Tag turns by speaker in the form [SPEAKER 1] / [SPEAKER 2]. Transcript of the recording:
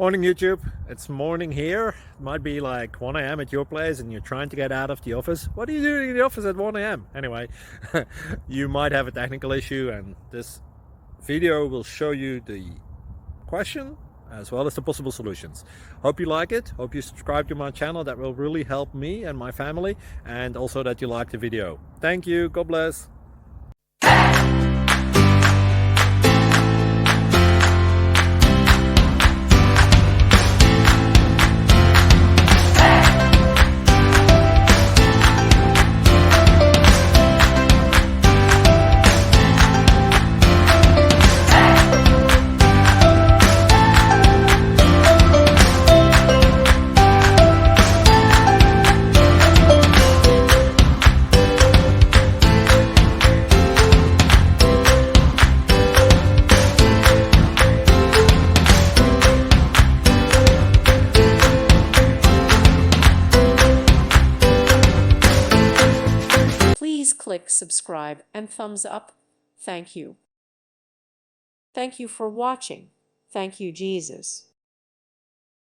[SPEAKER 1] Morning YouTube, it's morning here. It might be like 1 a.m. at your place and you're trying to get out of the office. What are you doing in the office at 1 a.m.? Anyway, you might have a technical issue and this video will show you the question as well as the possible solutions. Hope you like it, hope you subscribe to my channel. That will really help me and my family, and also that you like the video. Thank you, God bless.
[SPEAKER 2] Please click subscribe and thumbs up. Thank you. Thank you for watching. Thank you, Jesus.